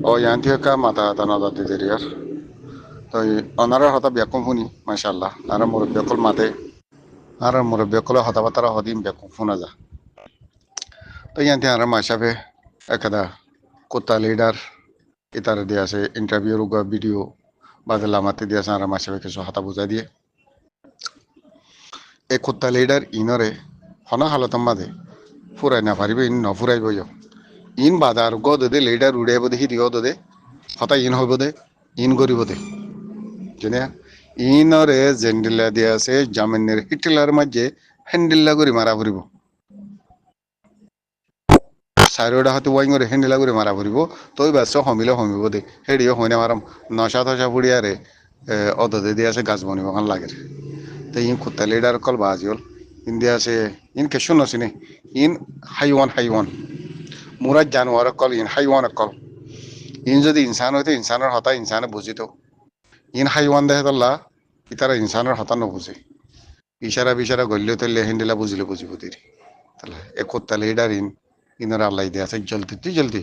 ও ইয়ান্তি কা মাথা তানা দাদি দেরিয়ার তো অনারা হতা ব্যাকুম শুনি মাশাআল্লাহ আর মুরব্বী কল মাতে আর মুরব্বী কল হতা বাতারা হদিম ব্যাকুম শোনা যা তো ইয়ান্তি আর মাশাফে একদা কোতা লিডার ইতার দিয়ে আছে ইন্টারভিউ রুগা ভিডিও বাদে লামাতে দিয়ে আছে আর মাশাফে কিছু হতা বুঝাই দিয়ে এই কোতা লিডার ইনরে হনা হালতম মাদে ফুরাই না পারিবে ইন নফুরাইব ইন বাদার গদ দে লিডার উড়াইব দে হিদি গদ দে হতা ইন হইব দে ইন করিব দে জেনে ইনরে জেন্ডিলা দিয়া আছে জামিনের হিটলার মাঝে হ্যান্ডিল্লা করে মারা ফুরিব চাৰিওটা হয়তো ৱাইং করে হ্যান্ডিলা করে মারা ফুরিব তই বাস হমিলে হমিব দে হেডিও হইনা মারাম নশা থসা ফুড়িয়ারে অদতে দিয়ে আছে গাছ বনিব খান লাগে তো ইন কুত্তা লিডার কল বাজি হল ইন দিয়া আছে ইন কেশো নচিনে ইন হাইওয়ান মুরা জানোয়ার কল ইন হাইওয়ান কল ইন যদি ইনসান হইতো ইনসানের হতা ইনসানে বুঝিত ইন হাইওয়ান দেখে তল্লা ইতারা ইনসানের হতা নবুঝে ইশারা বিশারা গল্য তল্লে হেন্ডিলা বুঝিলে বুঝিব তিরি তাহলে এ কুত্তা লিডার ইনর আল্লাহ দিয়ে আছে জলদি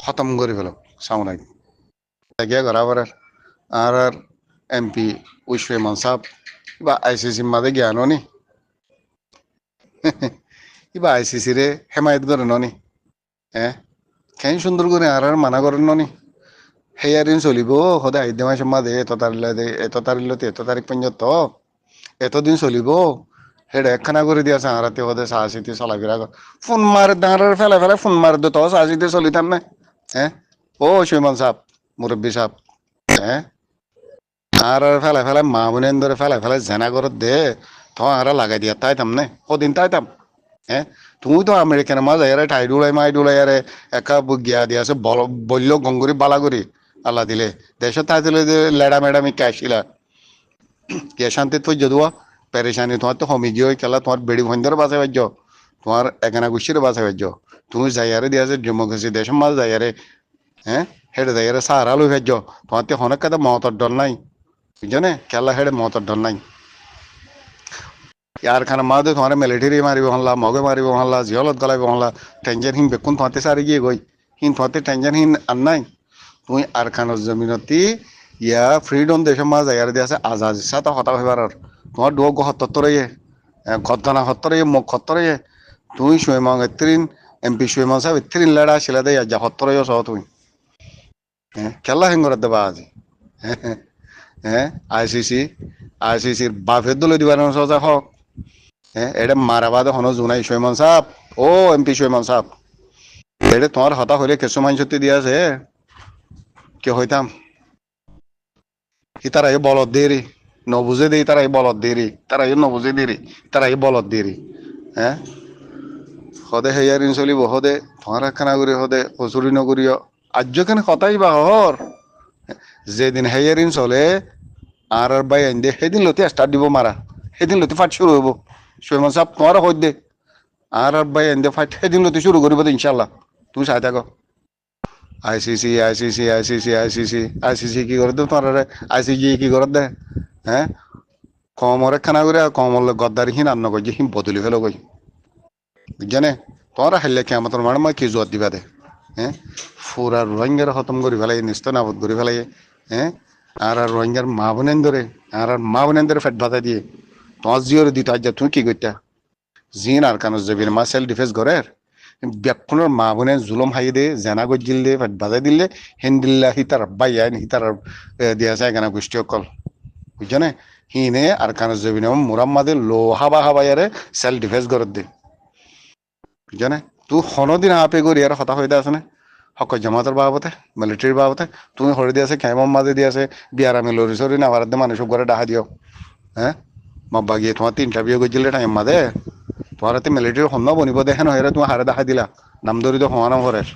খতম করে ফেল সাউনাই গিয়া ঘর আর এমপি উইশমান সাহ বা আইসিসি মাঝে জ্ঞান নি ইবা আইসিসি রে হেমায়ত করে ননি হ্যাঁ কেন সুন্দর করে আর মানা করেন ননি হেয়ারিন চলিব সদায় আইডে মাসের মাঝে এত তারিখ পর্যন্ত এতদিন চলিব হেডা একখানা করে দিয়েছে আরাতে হদে সাহসিতে চলাফেরা ফোন মার দাঁড়ার ফেলে ফোন মার দে তো সাহসিতে চলিতাম না হ্যাঁ ও সুইমান সাহ মুরব্বী সাহ হ্যাঁ আর ফেলে মা বোনের ধরে ফেলে জেনা করে দে তো আর লাগাই দিয়া তাইতাম নে কদিন তাইতাম হ্যাঁ তুমি তো আমেরিকানের মাঝে এরে ঠাই ডুলাই মাই ডুলাই এরে একা গিয়া দিয়াছে বললো গঙ্গুরি বালাগুড়ি আল্লাহ দিলে দেশে তাই দিলে যে লেডা মেডামি কাশিলা কে শান্তি তুই যদুয়া পেরেশানি তোমার তো হমি গিয়ে খেলা তোমার বেড়ি ভঞ্জর বাঁচাই বাজ্য তোমার একানা গুছির বাঁচাই বাজ্য তুমি যাইয়ারে দিয়াছে জম্মু কাশ্মীর দেশের মাঝে যাইয়ারে হ্যাঁ হেডে যাইয়ারে সাহারা লই ভাজ্য তোমার তো হনেক কথা মহতর ডর নাই বুঝছো না খেলা হেডে মহতর ডর নাই ইয়ার খানা মাদে তোমার মিলিটারি মারিব হল্লা মগে মারিব হল্লা জিহলত গলাইব হল্লা টেনশন হিন বেকুন তোমাতে সারি গিয়ে গই হিন তোমাতে টেনশন হিন আর নাই তুই আর খানোর জমিনতি ইয়া ফ্রিডম দেশের মাঝে যাইয়ারে দিয়াছে আজাদ সাথে হতা হইবার তোমার ডো হত্তরে গদ্দানা হত্তরে মুখ হত্তরে তুই সুইমাং এত্রিন এমপি সুইমাং সাহেব এত্রিন লেডা ছিল দে যা হত্তরে সহ তুই হ্যাঁ খেলা হেঙ্গর দেবা আজি হ্যাঁ আইসিসির বাফের দলে দিবার সজা হক হ্যাঁ এটা মারাবাদ হন জুনাই সুইমান সাহ ও এমপি সুইমান সাহ এটা তোমার হতা হইলে কিছু মান সত্যি দিয়াছে কে হইতাম তারা এই বলদ দেরি নবুঝে দেই তারা এই বলদ দেরি তারা এই নবুঝে দেরি তারা এই বলদ দেরি হ্যাঁ সদে হেয়ারিন চলিব সদে তোমার একখানা করে সদে হচুরি নকরিও আজ্যখান হতাই বা হর যেদিন হেয়ারিন চলে আর বাই আইন দে সেদিন লতি স্টার্ট দিব মারা সেদিন লতি ফাইট শুরু হইব সুইমান সাহেব তোমার হই দে আর বাই আইন দে ফাইট সেদিন লতি শুরু করিব ইনশাল্লাহ তুমি চাই থাকো আইসিসি কি করে দে তোমার আইসিজি কি করে দে হ্যাঁ কমরে খানা করে কমল গদ্দারি হিন আন্ন কই হিম বদলি ফেলো কই বুঝছানে তোরা হাইলে কে আমার মানে মই কি জোয়ার দিবা দে হ্যাঁ ফুরা রোহিঙ্গার খতম করে ফেলাই নিস্ত নাবদ করে ফেলাই হ্যাঁ আর রোহিঙ্গার মা বোনেন ধরে ফেট ভাতা দিয়ে তোমার জিওর দিতে আজ তুমি কি করতা জিন আর কানো যাবি মা সেলফ ডিফেন্স করে ব্যাকুণের মা বোনে জুলম হাই দে জেনা গজিল দে ফেট ভাতা দিলে হেন্দিল্লা হিতার বাইয়ান হিতার দিয়া যায় কেনা গোষ্ঠী অকল বুঝছানে হিনে আর কানো যাবি মুরাম্মাদে লো হাবা হাবাইয়ারে সেলফ ডিফেন্স করে দে বুঝছানে তুই হনদিন আপে করি আর হতা হয়ে আছে না হক জামাতের বাবতে মিলিটারির বাবতে তুমি হরে দিয়ে আছে খেমম মাঝে দিয়ে আছে বিয়ার আমি লরি সরি না আমার মানুষ ঘরে ডাহা দিও হ্যাঁ মাব্বা গিয়ে তোমার ইন্টারভিউ করছিলে টাইম মাঝে তোমার হাতে মিলিটারি সন্ন বনিব দেখে নহরে তুমি হারে দেখা দিলা নাম ধরি তো হওয়া নাম হরের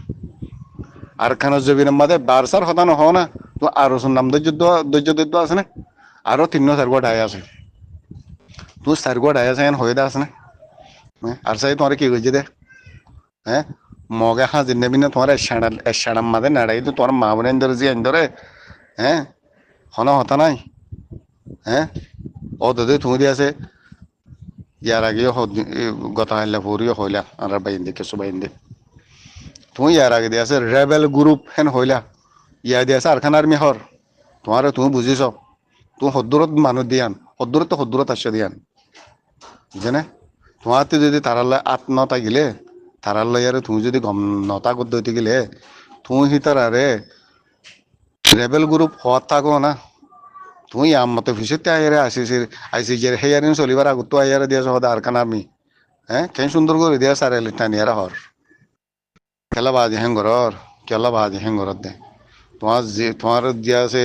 আর খানোর জবিন মাঝে বারসার হতা নহ না তো আরো নাম ধৈর্য আছে না আরো 3-4 ডাই আছে তুই 4 ডাই আছে হয়ে দে আছে না আর চাই তোমার কি করছে দে হ্যাঁ মগে হাজির নেবি না তোমার এসাড়ার মাঝে নাড়াই তো তোমার মা বোনের ধরে যে ধরে হ্যাঁ হন হতা নাই হ্যাঁ ও দাদা তুমি দিয়ে আছে ইয়ার আগেও গতা হাইলা ভরিও হইলা আর বাইন্দে কিছু বাইন্দে তুমি ইয়ার আগে দিয়ে আছে রেবেল গ্রুপ হেন হইলা ইয়া দিয়া আছে আরখান আর্মি হর তোমারে তুমি বুঝিছ তুমি সদ্দূরত মানুষ দিয়ান সদ্দূরত তো সদ্দূরত আসছে দিয়ান বুঝেনে তোমাতে যদি তারালে আত নতা গিলে তারালে ইয়ারে তুমি যদি গম নতা করতে হইতে গেলে তুমি হিতারারে রেবেল গ্রুপ হওয়ার থাকো না তুমি মতো ভিসিতে আইয়ারে আইসি হেয়ারিং চলিবার আগত তো আইয়ারে দিয়া সহদা আরখান আর্মি হ্যাঁ কেন সুন্দর করে দিয়া সারে টানিয়ারা হর কেলা বাজি হেঙ্গরর কেলা বাজি হেঙ্গরত দে তোমার যে তোমার দিয়া আছে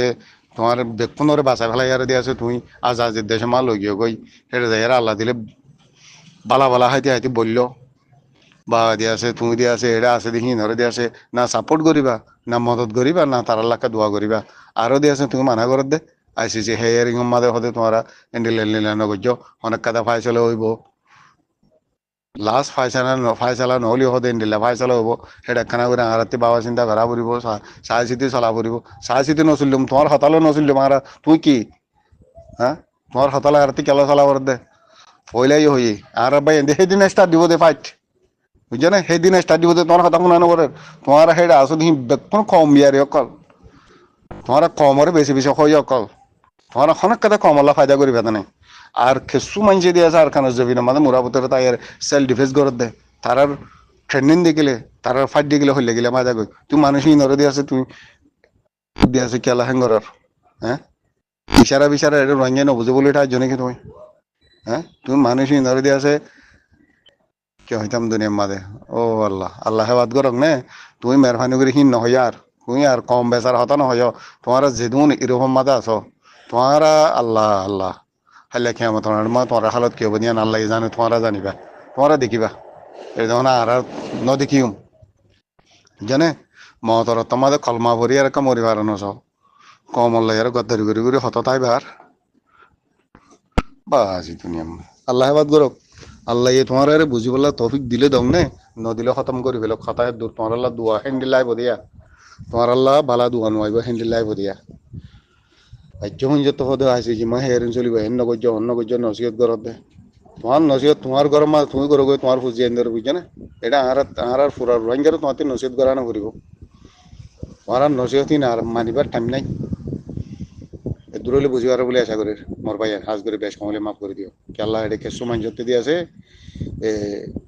তোমার বেক্ষণরে বাঁচাই ফেলাই ইয়ারে দিয়া আছে তুমি আজ আজের দেশে মাল লগিয়ে গই হেঁটে যাই আল্লাহ দিলে বালা বালা হাইতে হাইতে বললো বা দিয়া আছে তুমি দিয়া আছে এটা আছে দেখি নরে দিয়া আছে না সাপোর্ট করিবা না মদত করিবা না তার আল্লাহকে দোয়া করিবা আরো দিয়া আছে তুমি মানা করত দে আইসিসি হেয়ারিং মাদে হতে তোমারা এন্ডিল নগর্য অনেক কাদা ফাইসলে হইব লাস্ট ফাইসালা নহলি হতে এন্ডিলা ফাইসালা হবো সেটা একখানা করে আরাতে বাবা চিন্তা করা পড়িব চাই চিতি চলা পড়িব চাই চিতি নচলিম তোমার হতালো নচলিম আর তুই কি হ্যাঁ তোমার হতালে আরতি কেলা চলা করে দে পয়লাই হই আর ভাই সেইদিন স্টার্ট দিব দে ফাইট বুঝছো না সেইদিন স্টার্ট দিব দে তোমার কথা শুনা নপরে তোমার সেইটা আছো দেখি বেকন কম বিয়ারি অকল তোমার কমরে বেশি বেশি হই অকল তোমার অনেক কথা কম আল্লাহ ফায়দা করিবে না আর খেসু মানছে দিয়ে আছে আর খানা জবি না মানে মোরাবতের তাই সেলফ ডিফেন্স করে দে তারার ট্রেনিং দেখিলে তারার ফাইট দেখিলে হইলে গেলে মাজা গই তুই মানুষই নরে দিয়ে আছে তুই দিয়ে আছে কেলা হ্যাঙ্গরার হ্যাঁ ইশারা বিচারা এটা রঙে নবুঝে বলে এটা জনে কি তুমি হ্যাঁ তুমি মানুষই নরে দিয়ে আছে কে হইতাম দুনিয়ার মাঝে ও আল্লাহ আল্লাহ হেবাদ করক নে তুমি মেহরবানি করে হিন নহই আর তুমি আর কম বেচার হতা নহয় তোমার যেদুন এরকম মাঝে আছো তোমার আল্লাহ আল্লাহ হাল্লা খেয়াম তোমার মা তোমার হালত কি হবো নিয়ে আল্লাহ জানে তোমারা জানিবা তোমারা দেখিবা এই যেমন আর নদেখিম জানে মতর তোমাদের কলমা ভরি আর একটা মরি বাড়ানো সব কম আল্লাহ আর গদ্দারি করে হত তাইবার বাজি দুনিয়া আল্লাহ হেবাদ করক আল্লাহ ইয়ে তোমার আরে বুঝি বললা তৌফিক দিলে দম নে ন দিলে খতম করি ফেলো খতায় দূর তোমার আল্লাহ দুয়া হ্যান্ডেল লাইব দিয়া তোমার আল্লাহ বালা দুয়া নোয়াইব হ্যান্ডেল লাইব দিয়া যখন যত হদে আছে যে মা হেয়ারিং চলিব হেন নগর্য অন্য গর্য নসিহত করত দে তোমার নসিহত তোমার ঘর মা তুমি করো গই তোমার ফুজি এনে বুঝছো না এটা আর ফুরার রোহিঙ্গারও তোমার নসিহত করা না করিব তোমার আর নসিহতই না আর মানিবার টাইম নাই দূর হলে বুঝিবার বলে আশা করি মোর ভাই হাজ করে বেশ কমলে মাফ করে দিও কি আল্লাহ এটা কেসু মান যত দিয়ে আছে